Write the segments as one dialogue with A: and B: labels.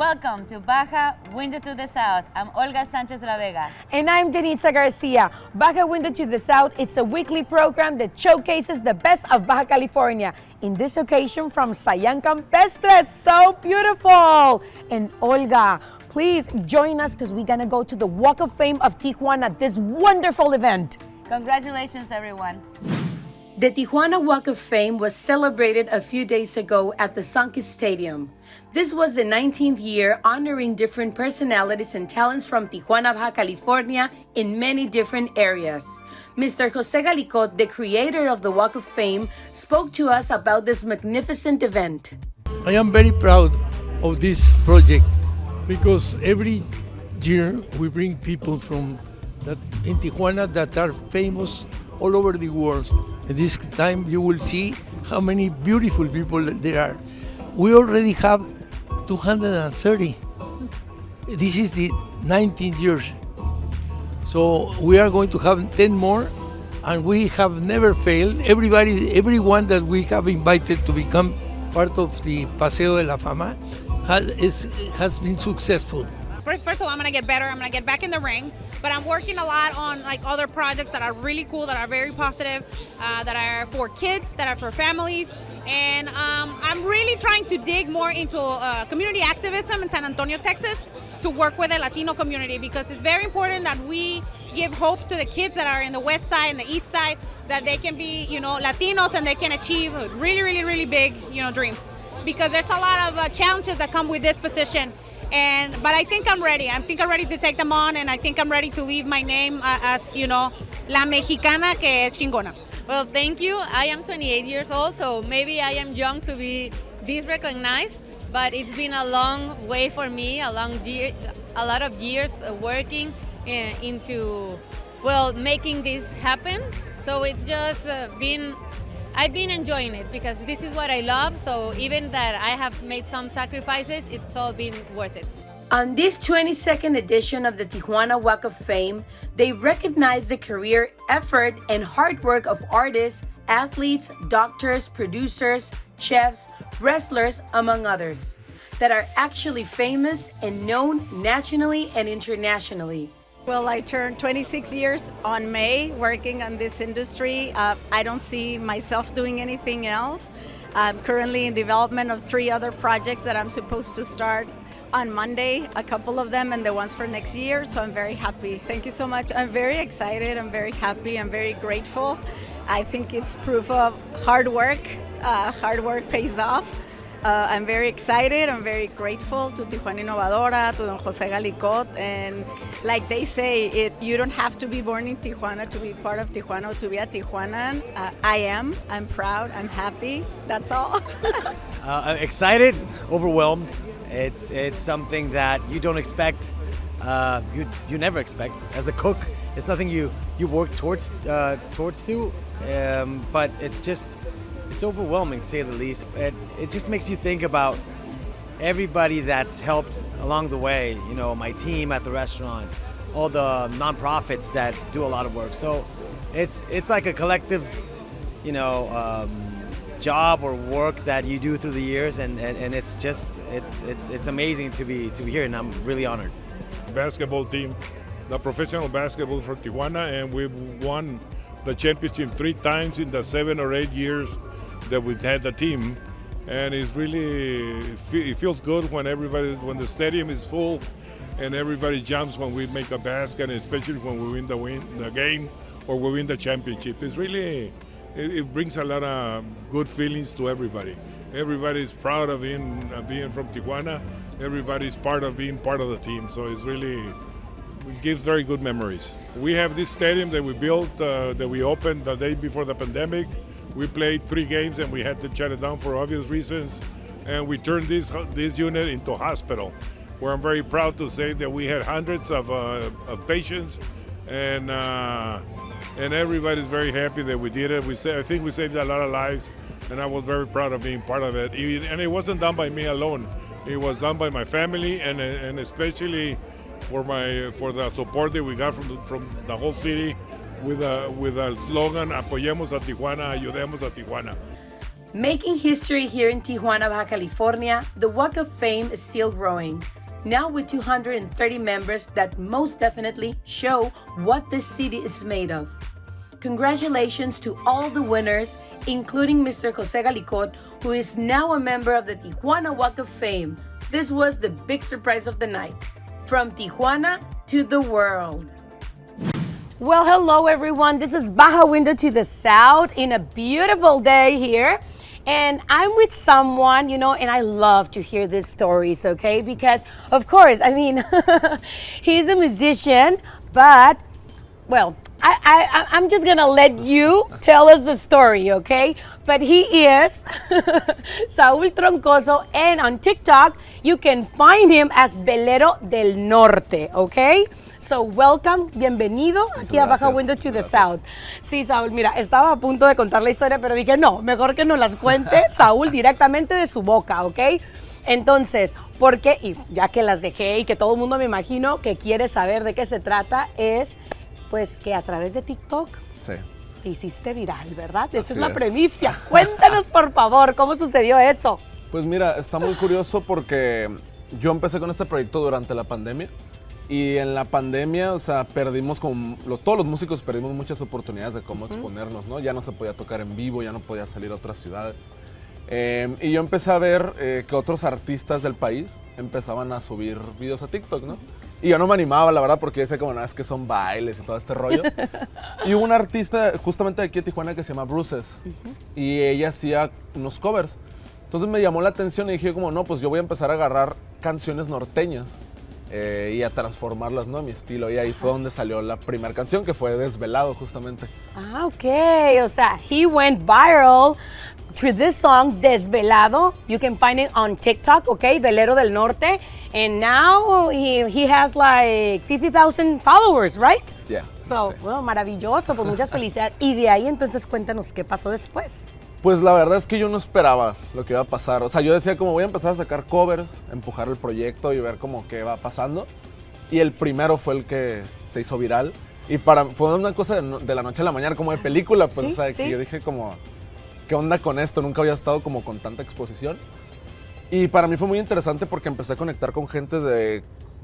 A: Welcome to Baja Window to the South. I'm Olga Sanchez La Vega.
B: And I'm Denitza Garcia. Baja Window to the South, it's a weekly program that showcases the best of Baja California. In this occasion from Sayan Campestre, so beautiful. And Olga, please join us because we're gonna go to the Walk of Fame of Tijuana, this wonderful event.
A: Congratulations, everyone.
B: The Tijuana Walk of Fame was celebrated a few days ago at the Sunky Stadium. This was the 19th year honoring different personalities and talents from Tijuana, Baja California in many different areas. Mr. Jose Galicot, the creator of the Walk of Fame, spoke to us about this magnificent event.
C: I am very proud of this project because every year we bring people from that in Tijuana that are famous all over the world. And this time you will see how many beautiful people there are. We already have 230. This is the 19th year. So we are going to have 10 more, and we have never failed. Everyone that we have invited to become part of the Paseo de la Fama has been successful.
D: First of all, I'm gonna get better. I'm gonna get back in the ring, but I'm working a lot on like other projects that are really cool, that are very positive, that are for kids, that are for families, and I'm really trying to dig more into community activism in San Antonio, Texas, to work with the Latino community because it's very important that we give hope to the kids that are in the west side and the east side that they can be, Latinos and they can achieve really, really, really big, dreams. Because there's a lot of challenges that come with this position. But I think I'm ready. I think I'm ready to take them on, and I think I'm ready to leave my name as, La Mexicana que es chingona.
E: Well, thank you. I am 28 years old, so maybe I am young to be this recognized, but it's been a long way for me, a lot of years working into, making this happen. So it's just I've been enjoying it because this is what I love, so even that I have made some sacrifices, it's all been worth it.
B: On this 22nd edition of the Tijuana Walk of Fame, they recognize the career, effort, and hard work of artists, athletes, doctors, producers, chefs, wrestlers, among others, that are actually famous and known nationally and internationally.
F: Well, I turned 26 years on May working on this industry. I don't see myself doing anything else. I'm currently in development of 3 other projects that I'm supposed to start on Monday, a couple of them, and the ones for next year, so I'm very happy. Thank you so much. I'm very excited, I'm very happy, I'm very grateful. I think it's proof of hard work. Hard work pays off. I'm very excited, I'm very grateful to Tijuana Innovadora, to Don Jose Galicot, and like they say, you don't have to be born in Tijuana to be part of Tijuana or to be a Tijuanan. I'm proud, I'm happy, that's all.
G: I'm excited, overwhelmed. It's something that you don't expect, you never expect. As a cook, it's nothing you work towards to, but it's overwhelming to say the least. It just makes you think about everybody that's helped along the way, my team at the restaurant, all the nonprofits that do a lot of work. So it's like a collective, job or work that you do through the years, and it's amazing to be here, and I'm really honored.
H: Basketball team, the professional basketball from Tijuana, and we've won the championship 3 times in the 7 or 8 years that we've had the team, and it feels good when the stadium is full and everybody jumps when we make a basket, and especially when we win the game or we win the championship. It's really, it brings a lot of good feelings to everybody. Everybody's proud of being from Tijuana. Everybody's part of being part of the team, so it's really, it gives very good memories. We have this stadium that we built, that we opened the day before the pandemic. We played 3 games and we had to shut it down for obvious reasons. And we turned this unit into a hospital, where I'm very proud to say that we had hundreds of patients, and everybody's very happy that we did it. I think we saved a lot of lives, and I was very proud of being part of it. And it wasn't done by me alone. It was done by my family, and especially for the support that we got from the whole city with a slogan, Apoyemos a Tijuana, Ayudemos a Tijuana.
B: Making history here in Tijuana, Baja California, the Walk of Fame is still growing. Now with 230 members that most definitely show what this city is made of. Congratulations to all the winners, including Mr. Jose Galicot, who is now a member of the Tijuana Walk of Fame. This was the big surprise of the night. From Tijuana to the world. Well, hello everyone. This is Baja Window to the South in a beautiful day here. And I'm with someone, you know, and I love to hear these stories, okay? Because, of course, I mean, he's a musician, but, well, I'm just gonna let you tell us the story, okay? But he is Saúl Troncoso, and on TikTok, you can find him as Velero del Norte, okay? So welcome, bienvenido aquí a Baja Window to the South. Sí, Saúl, mira, estaba a punto de contar la historia, pero dije, no, mejor que nos las cuente Saúl directamente de su boca, ¿ok? Entonces, porque, y ya que las dejé y que todo el mundo me imagino que quiere saber de qué se trata, es pues que a través de TikTok te hiciste viral, ¿verdad? Esa es la premisa. Cuéntanos, por favor, ¿cómo sucedió eso?
I: Pues mira, está muy curioso porque yo empecé con este proyecto durante la pandemia. Y en la pandemia, o sea, perdimos todos los músicos perdimos muchas oportunidades de cómo exponernos, ¿no? Ya no se podía tocar en vivo, ya no podía salir a otras ciudades. Y yo empecé a ver que otros artistas del país empezaban a subir videos a TikTok, ¿no? Y yo no me animaba, la verdad, porque decía como, nada, es que son bailes y todo este rollo. Y hubo una artista justamente de aquí de Tijuana que se llama Bruces. Y ella hacía unos covers. Entonces me llamó la atención y dije como, no, pues yo voy a empezar a agarrar canciones norteñas. Y a transformarlas, ¿no? A mi estilo. Y ahí fue donde salió la primera canción, que fue Desvelado, justamente.
B: Ah, ok. O sea, he went viral through this song, Desvelado. You can find it on TikTok, okay? Velero del Norte. And now he has like 50,000 followers, right?
I: Yeah.
B: So, bueno, maravilloso, pues muchas felicidades. Y de ahí entonces cuéntanos qué pasó después.
I: Pues la verdad es que yo no esperaba lo que iba a pasar. O sea, yo decía como voy a empezar a sacar covers, empujar el proyecto y ver como qué va pasando. Y el primero fue el que se hizo viral. Y fue una cosa de la noche a la mañana, como de película, pues,
B: sí,
I: o sea,
B: sí.
I: que yo dije como, ¿qué onda con esto? Nunca había estado como con tanta exposición. Y para mí fue muy interesante porque empecé a conectar con gente de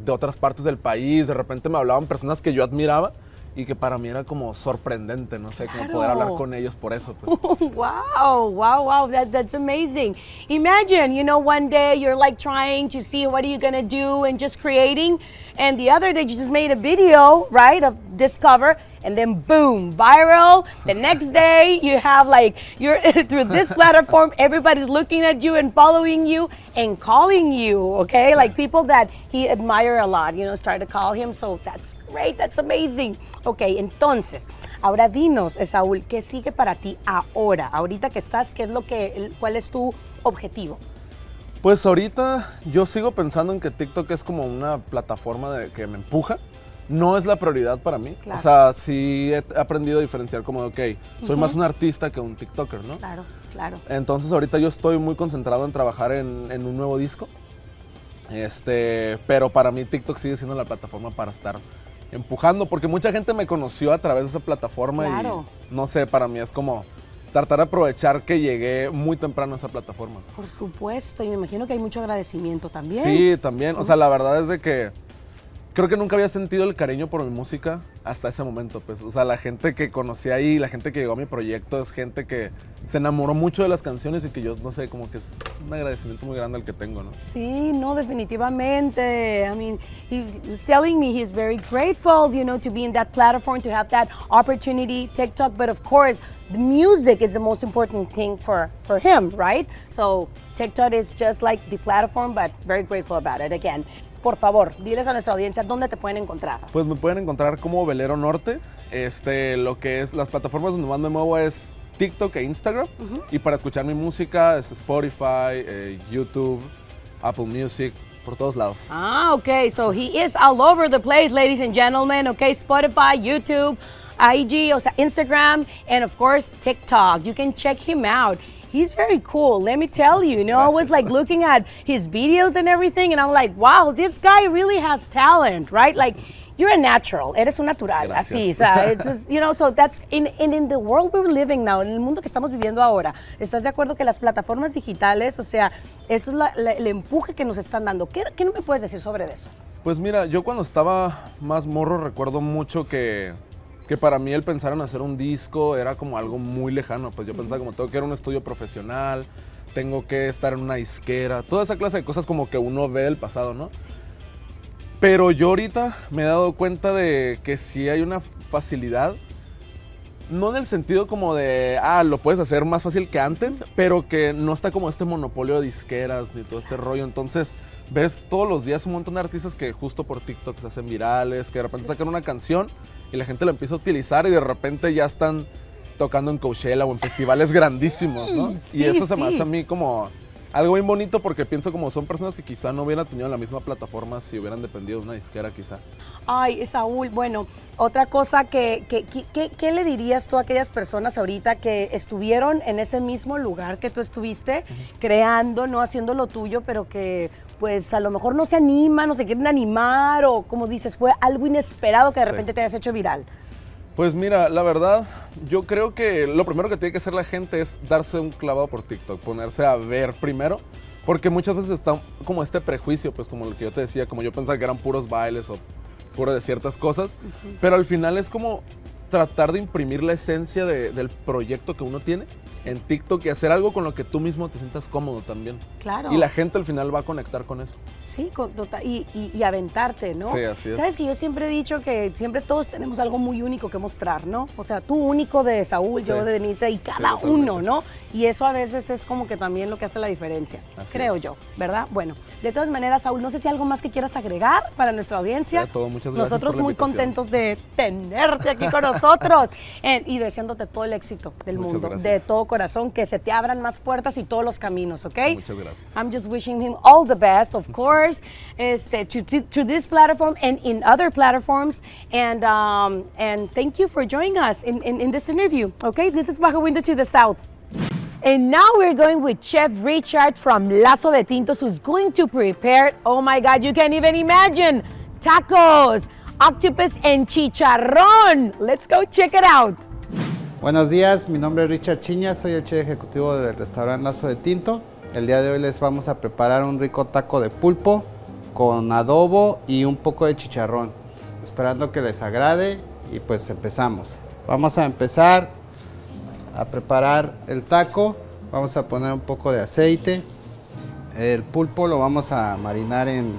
I: otras partes del país. De repente me hablaban personas que yo admiraba. Y que para mí era como sorprendente, no sé, como poder hablar con ellos por eso. Pues.
B: Wow, that's amazing. Imagine, you know, one day you're like trying to see what are you gonna do and just creating, and the other day you just made a video, right, of this cover, and then boom, viral. The next day you have like, you're through this platform, everybody's looking at you and following you and calling you, okay? Like people that he admire a lot, you know, start to call him, so that's great, that's amazing. Ok, entonces, ahora dinos, Saúl, ¿qué sigue para ti ahora? Ahorita que estás, ¿cuál es tu objetivo?
I: Pues ahorita yo sigo pensando en que TikTok es como una plataforma que me empuja. No es la prioridad para mí. Claro. O sea, sí he aprendido a diferenciar como de, ok, soy más un artista que un TikToker, ¿no?
B: Claro.
I: Entonces ahorita yo estoy muy concentrado en trabajar en un nuevo disco. Pero para mí TikTok sigue siendo la plataforma para estar empujando, porque mucha gente me conoció a través de esa plataforma. Claro. Y no sé, para mí es como tratar de aprovechar que llegué muy temprano a esa plataforma.
B: Por supuesto, y me imagino que hay mucho agradecimiento también.
I: Sí, también. O sea, la verdad es de que creo que nunca había sentido el cariño por mi música hasta ese momento, pues. O sea, la gente que conocí ahí, la gente que llegó a mi proyecto, es gente que se enamoró mucho de las canciones y que yo, no sé, como que es un agradecimiento muy grande el que tengo, ¿no?
B: Sí, no, definitivamente. I mean, he was telling me he's very grateful, you know, to be in that platform, to have that opportunity, TikTok, but of course, the music is the most important thing for him, right? So TikTok is just like the platform, but very grateful about it again. Por favor, diles a nuestra audiencia dónde te pueden encontrar.
I: Pues me pueden encontrar como VeleroNorte. Lo que es las plataformas donde más me muevo es TikTok e Instagram. Y para escuchar mi música es Spotify, YouTube, Apple Music, por todos lados. Ah,
B: okay. So he is all over the place, ladies and gentlemen. Okay, Spotify, YouTube, IG, o sea, Instagram, and of course TikTok. You can check him out. He's very cool, let me tell you. You know, I was like looking at his videos and everything, and I'm like, wow, this guy really has talent, right? Like, you're a natural, eres un natural,
I: Gracias.
B: así, o sea, it's just, you know, so that's, in the world we're living now, en el mundo que estamos viviendo ahora, ¿estás de acuerdo que las plataformas digitales, o sea, eso es el empuje que nos están dando? ¿Qué no me puedes decir sobre eso?
I: Pues mira, yo cuando estaba más morro recuerdo mucho que para mí el pensar en hacer un disco era como algo muy lejano. Pues yo pensaba como tengo que ir a un estudio profesional, tengo que estar en una disquera, toda esa clase de cosas como que uno ve del pasado, ¿no? Pero yo ahorita me he dado cuenta de que sí hay una facilidad, no en el sentido como de, lo puedes hacer más fácil que antes, pero que no está como este monopolio de disqueras ni todo este rollo. Entonces ves todos los días un montón de artistas que justo por TikTok se hacen virales, que de repente sacan una canción y la gente la empieza a utilizar y de repente ya están tocando en Coachella o en festivales grandísimos, ¿no?
B: Sí,
I: y eso se me
B: sí.
I: hace a mí como algo bien bonito porque pienso como son personas que quizá no hubieran tenido la misma plataforma si hubieran dependido de una disquera quizá.
B: Ay, Saúl, bueno, otra cosa ¿qué le dirías tú a aquellas personas ahorita que estuvieron en ese mismo lugar que tú estuviste, creando, no haciendo lo tuyo, pero que pues a lo mejor no se animan, no se quieren animar o como dices, fue algo inesperado que de repente te hayas hecho viral?
I: Pues mira, la verdad, yo creo que lo primero que tiene que hacer la gente es darse un clavado por TikTok, ponerse a ver primero, porque muchas veces está como este prejuicio, pues como lo que yo te decía, como yo pensaba que eran puros bailes o puro de ciertas cosas, pero al final es como tratar de imprimir la esencia del proyecto que uno tiene en TikTok y hacer algo con lo que tú mismo te sientas cómodo también.
B: Claro.
I: Y la gente al final va a conectar con eso.
B: Sí, y aventarte, ¿no?
I: Sí, así es.
B: Sabes que yo siempre he dicho que siempre todos tenemos algo muy único que mostrar, ¿no? O sea, tú único de Saúl,
I: Sí.
B: yo de Denise y cada
I: totalmente.
B: uno, ¿no? Y eso a veces es como que también lo que hace la diferencia,
I: Así
B: creo
I: es.
B: yo, ¿verdad? Bueno, de todas maneras, Saúl, no sé si algo más que quieras agregar para nuestra audiencia.
I: Ya, todo, muchas gracias
B: Nosotros
I: por la
B: muy
I: invitación.
B: contentos de tenerte aquí con nosotros y deseándote todo el éxito del
I: Muchas
B: mundo,
I: gracias.
B: de todo corazón, que se te abran más puertas y todos los caminos, ¿ok?
I: Muchas gracias.
B: I'm just wishing him all the best, of course, to this platform and in other platforms. And thank you for joining us in this interview. Okay, this is Baja Window to the South. And now we're going with Chef Richard from Lazzo de Tinto, who's going to prepare, oh my God, you can't even imagine, tacos, octopus, and chicharrón. Let's go check it out.
J: Buenos días, mi nombre es Richard Chiñas, soy el chef ejecutivo del restaurante Lazzo de Tinto. El día de hoy les vamos a preparar un rico taco de pulpo con adobo y un poco de chicharrón, esperando que les agrade y pues empezamos. Vamos a empezar a preparar el taco, vamos a poner un poco de aceite, el pulpo lo vamos a marinar en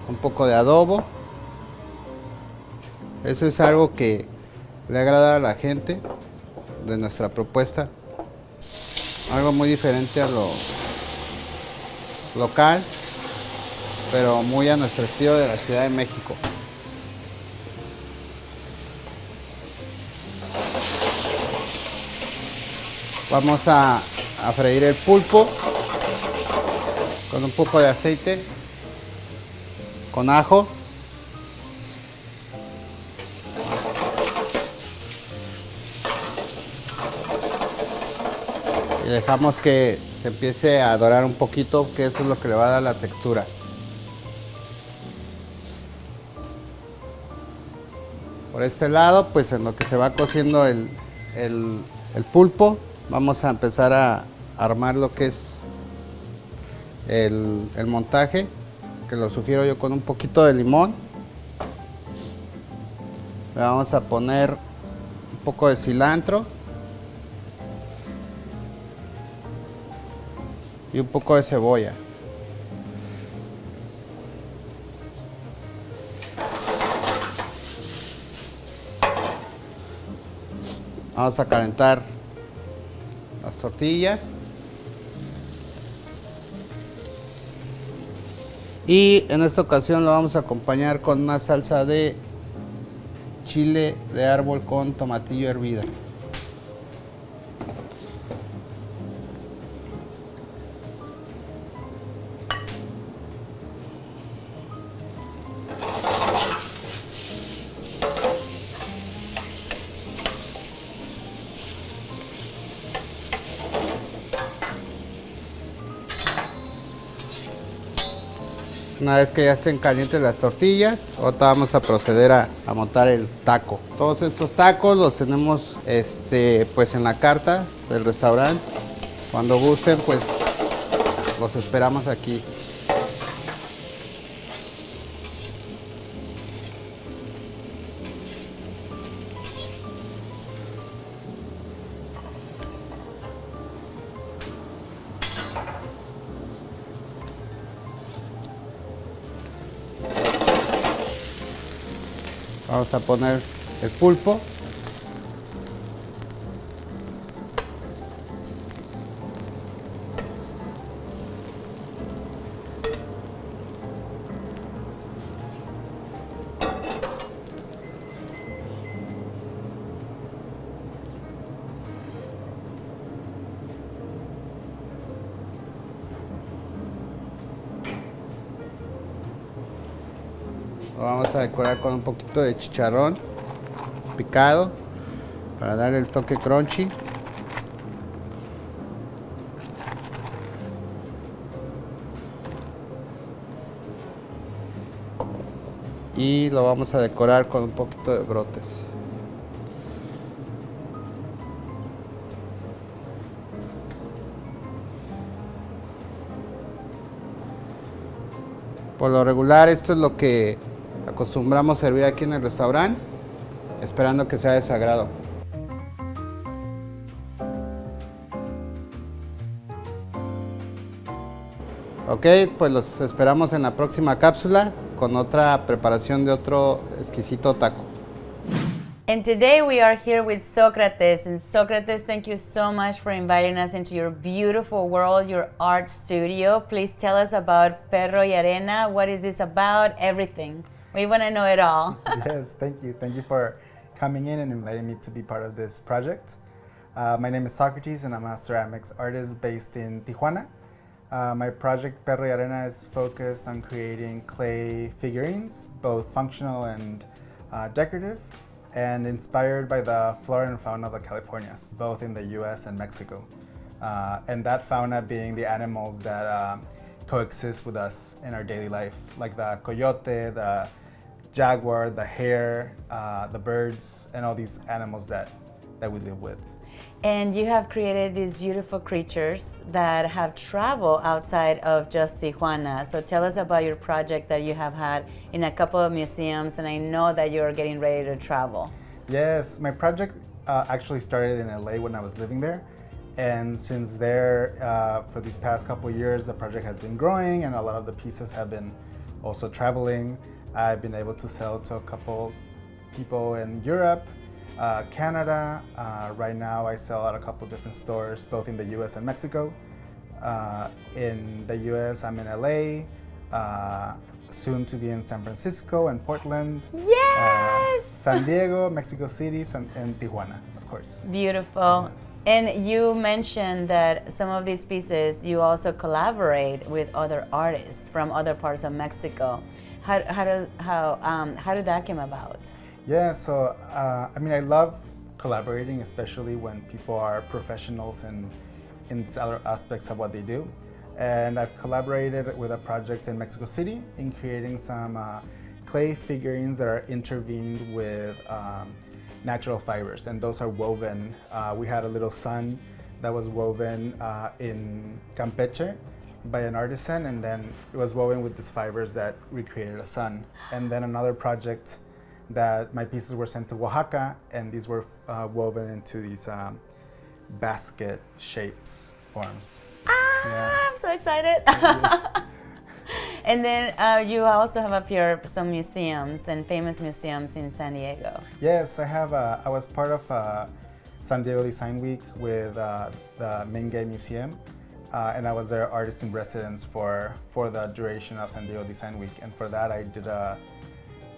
J: un poco de adobo. Eso es algo que le agrada a la gente de nuestra propuesta, algo muy diferente a lo local, pero muy a nuestro estilo de la Ciudad de México. Vamos a freír el pulpo con un poco de aceite, con ajo. Y dejamos que se empiece a dorar un poquito, que eso es lo que le va a dar la textura. Por este lado, pues en lo que se va cociendo el pulpo, vamos a empezar a armar lo que es el montaje, que lo sugiero yo con un poquito de limón. Le vamos a poner un poco de cilantro y un poco de cebolla. Vamos a calentar las tortillas y en esta ocasión lo vamos a acompañar con una salsa de chile de árbol con tomatillo hervida. Una vez que ya estén calientes las tortillas, ahorita vamos a proceder a montar el taco. Todos estos tacos los tenemos pues en la carta del restaurante. Cuando gusten, pues los esperamos aquí. Vamos a poner el pulpo. Lo vamos a decorar con un poquito de chicharrón picado para darle el toque crunchy. Y lo vamos a decorar con un poquito de brotes. Por lo regular, esto es lo que acostumbramos servir aquí en el restaurante, esperando que sea de su agrado. Ok, pues los esperamos en la próxima cápsula con otra preparación de otro exquisito taco.
A: And today we are here with Sócrates. And Sócrates, thank you so much for inviting us into your beautiful world, your art studio. Please tell us about Perro y Arena. What is this about? Everything. We want to know it all.
K: Yes, thank you. Thank you for coming in and inviting me to be part of this project. My name is Sócrates and I'm a ceramics artist based in Tijuana. My project Perro y Arena is focused on creating clay figurines, both functional and decorative, and inspired by the flora and fauna of the Californias, both in the US and Mexico. And that fauna being the animals that coexist with us in our daily life, like the coyote, the jaguar, the hare, the birds, and all these animals that we live with.
A: And you have created these beautiful creatures that have traveled outside of just Tijuana. So tell us about your project that you have had in a couple of museums, and I know that you're getting ready to travel.
K: Yes, my project actually started in LA when I was living there. And since there, for these past couple of years, the project has been growing and a lot of the pieces have been also traveling. I've been able to sell to a couple people in Europe, Canada. Right now I sell at a couple different stores, both in the US and Mexico. In the US, I'm in LA, soon to be in San Francisco and Portland.
A: Yes!
K: San Diego, Mexico City, and Tijuana, of course.
A: Beautiful.
K: Yes.
A: And you mentioned that some of these pieces you also collaborate with other artists from other parts of Mexico. How did that come about?
K: Yeah, so I mean, I love collaborating, especially when people are professionals in other aspects of what they do. And I've collaborated with a project in Mexico City in creating some clay figurines that are intervened with natural fibers, and those are woven. We had a little sun that was woven in Campeche by an artisan, and then it was woven with these fibers that recreated a sun. And then another project that my pieces were sent to Oaxaca, and these were woven into these basket shapes, forms.
A: Yeah. I'm so excited. And then you also have up here some museums and famous museums in San Diego.
K: Yes, I have. I was part of San Diego Design Week with the Mingay Museum, and I was their artist in residence for the duration of San Diego Design Week. And for that,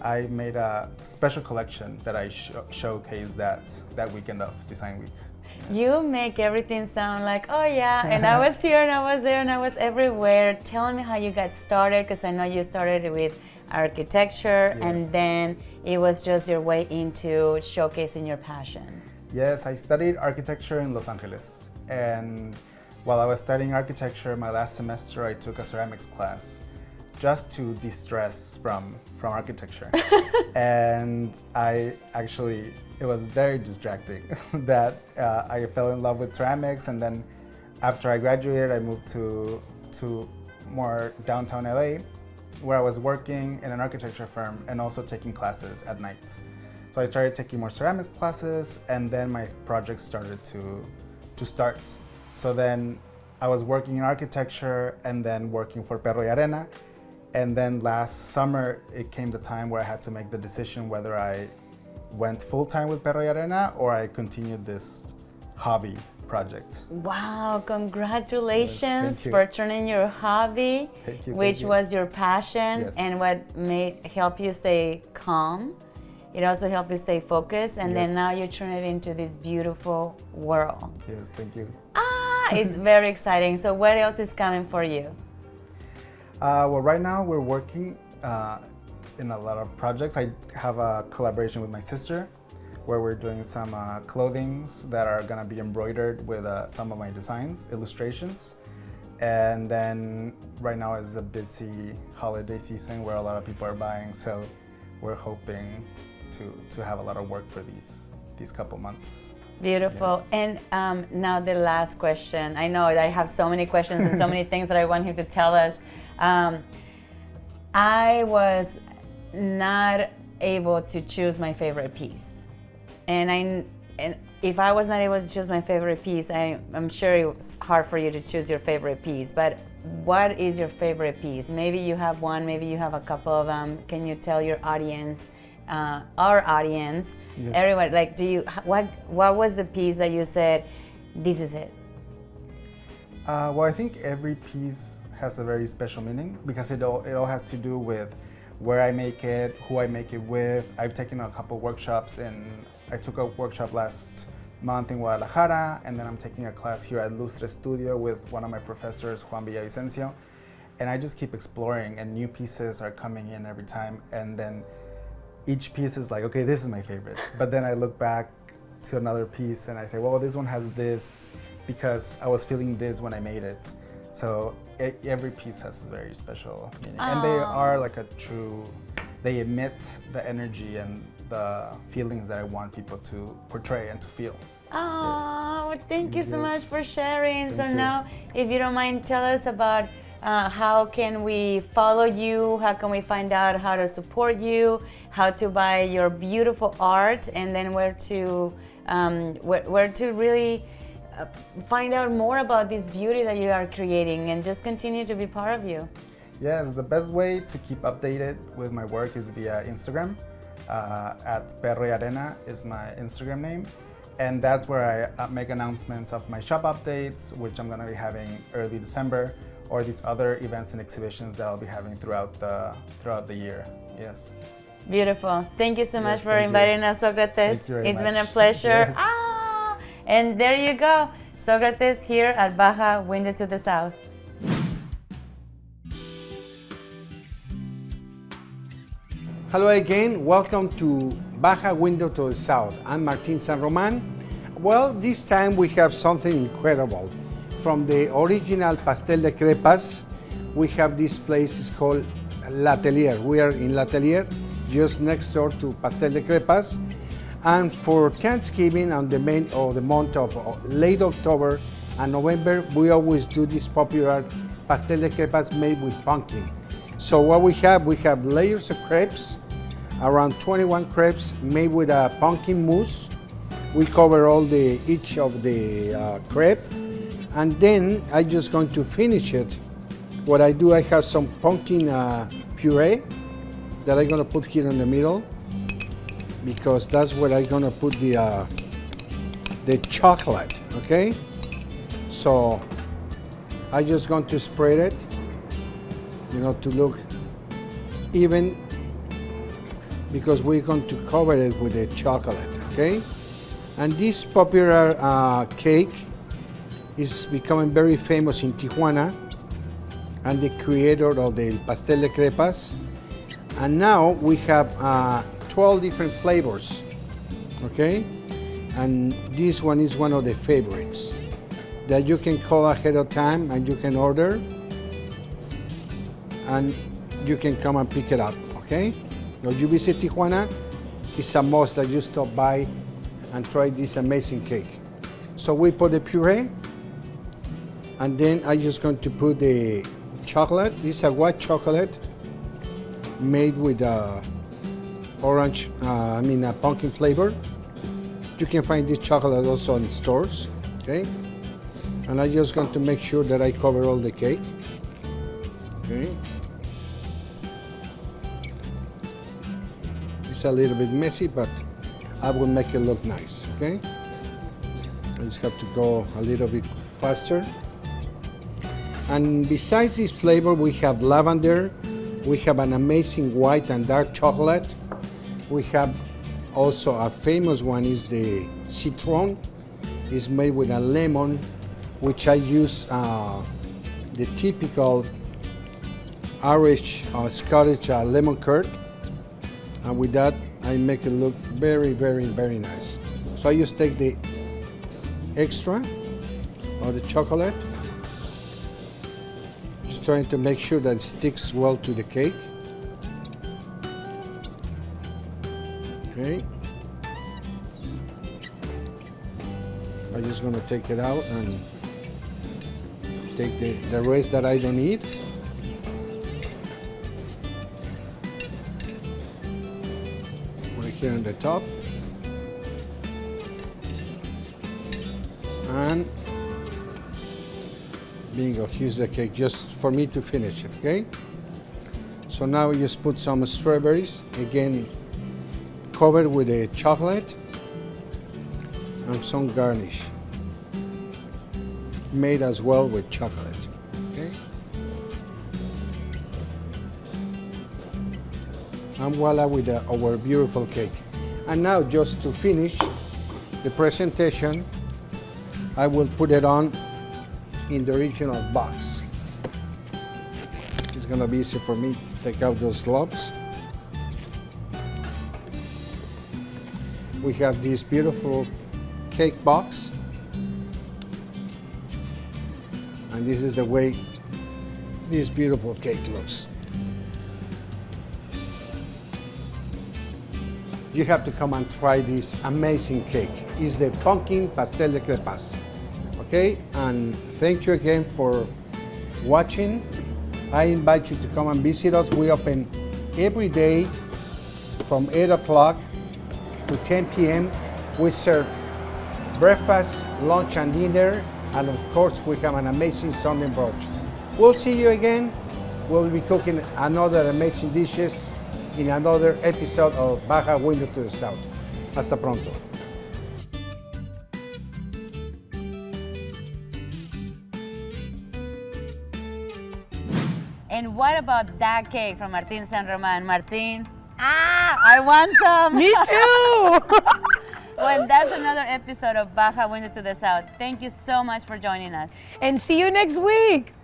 K: I made a special collection that I showcased that weekend of Design Week.
A: You make everything sound like, oh yeah, and I was here and I was there and I was everywhere. Tell me how you got started, because I know you started with architecture,
K: Yes.
A: and then it was just your way into showcasing your passion.
K: Yes, I studied architecture in Los Angeles, and while I was studying architecture, my last semester I took a ceramics class. just to de-stress from architecture. And it was very distracting that I fell in love with ceramics, and then after I graduated, I moved to more downtown LA, where I was working in an architecture firm and also taking classes at night. So I started taking more ceramics classes, and then my projects started to start. So then I was working in architecture and then working for Perro y Arena. And then last summer, it came the time where I had to make the decision whether I went full-time with Perro y Arena or I continued this hobby project.
A: Wow, congratulations
K: Yes,
A: for turning your hobby, which
K: you.
A: was your passion,
K: Yes.
A: and what help you stay calm. It also helped you stay focused, and then
K: Yes.
A: now you turn it into this beautiful world.
K: Yes, thank you.
A: It's very exciting. So what else is coming for you?
K: Well, right now we're working in a lot of projects. I have a collaboration with my sister where we're doing some clothings that are gonna be embroidered with some of my designs, illustrations. And then right now is the busy holiday season where a lot of people are buying. So we're hoping to have a lot of work for these couple months.
A: Beautiful.
K: Yes.
A: And now the last question. I know I have so many questions and so many things that I want him to tell us. I was not able to choose my favorite piece. And if I was not able to choose my favorite piece, I'm sure it was hard for you to choose your favorite piece. But what is your favorite piece? Maybe you have one, maybe you have a couple of them. Can you tell your audience, our audience,
K: Yeah.
A: everyone, like, what was the piece that you said, this is it?
K: Well, I think every piece has a very special meaning because it all has to do with where I make it, who I make it with. I've taken a couple workshops, and I took a workshop last month in Guadalajara, and then I'm taking a class here at Lustre Studio with one of my professors, Juan Villavicencio. And I just keep exploring, and new pieces are coming in every time. And then each piece is like, okay, this is my favorite. But then I look back to another piece and I say, well, this one has this because I was feeling this when I made it. So every piece has a very special meaning. And they are like they emit the energy and the feelings that I want people to portray and to feel.
A: Oh, thank you so
K: Yes.
A: much for sharing. So
K: Thank you.
A: now, if you don't mind, tell us about how can we follow you, how can we find out how to support you, how to buy your beautiful art, and then where to really find out more about this beauty that you are creating and just continue to be part of you.
K: Yes, the best way to keep updated with my work is via Instagram. At Perro y Arena is my Instagram name. And that's where I make announcements of my shop updates, which I'm gonna be having early December, or these other events and exhibitions that I'll be having throughout the year. Yes.
A: Beautiful. Thank you so much
K: Yes,
A: for
K: thank you.
A: inviting us, Sócrates.
K: Thank you very
A: It's been a
K: much.
A: pleasure.
K: Yes.
A: And there you go, Sócrates here at Baja Window to the South.
L: Hello again, welcome to Baja Window to the South. I'm Martín San Román. Well, this time we have something incredible. From the original pastel de crepes, we have this place, it's called L'Atelier. We are in L'Atelier, just next door to Pastel de Crepes. And for Thanksgiving and the month of late October and November, we always do this popular pastel de crepes made with pumpkin. So what we have layers of crepes, around 21 crepes made with a pumpkin mousse. We cover each of the crepe, and then I'm just going to finish it. What I do, I have some pumpkin puree that I'm gonna put here in the middle, because that's where I'm gonna put the chocolate, okay? So I'm just going to spread it, to look even, because we're going to cover it with the chocolate, okay? And this popular cake is becoming very famous in Tijuana, and the creator of the pastel de crepes. And now we have 12 different flavors, okay? And this one is one of the favorites that you can call ahead of time and you can order. And you can come and pick it up, okay? When you visit Tijuana, it's a must that you stop by and try this amazing cake. So we put the puree, and then I'm just going to put the chocolate. This is a white chocolate made with orange, a pumpkin flavor. You can find this chocolate also in stores, okay? And I'm just going to make sure that I cover all the cake, okay? It's a little bit messy, but I will make it look nice, okay? I just have to go a little bit faster. And besides this flavor, we have lavender, we have an amazing white and dark chocolate. We have also a famous one is the citron. It's made with a lemon, which I use the typical Irish Scottish lemon curd. And with that, I make it look very, very, very nice. So I just take the extra of the chocolate, just trying to make sure that it sticks well to the cake. Okay. I'm just gonna take it out and take the rest that I don't need. Right here on the top. And bingo, here's the cake, just for me to finish it, okay? So now we just put some strawberries, again, covered with the chocolate and some garnish, made as well with chocolate, okay? And voila with our beautiful cake. And now just to finish the presentation, I will put it on in the original box. It's gonna be easy for me to take out those lobs. We have this beautiful cake box. And this is the way this beautiful cake looks. You have to come and try this amazing cake. It's the pumpkin pastel de crepes. Okay, and thank you again for watching. I invite you to come and visit us. We open every day from 8 o'clock to 10 p.m. We serve breakfast, lunch, and dinner. And of course, we have an amazing Sunday brunch. We'll see you again. We'll be cooking another amazing dishes in another episode of Baja Window to the South. Hasta pronto.
A: And what about that cake from Martín San Román? Martín, I want some.
B: Me too.
A: Well, that's another episode of Baja Window to the South. Thank you so much for joining us.
B: And see you next week.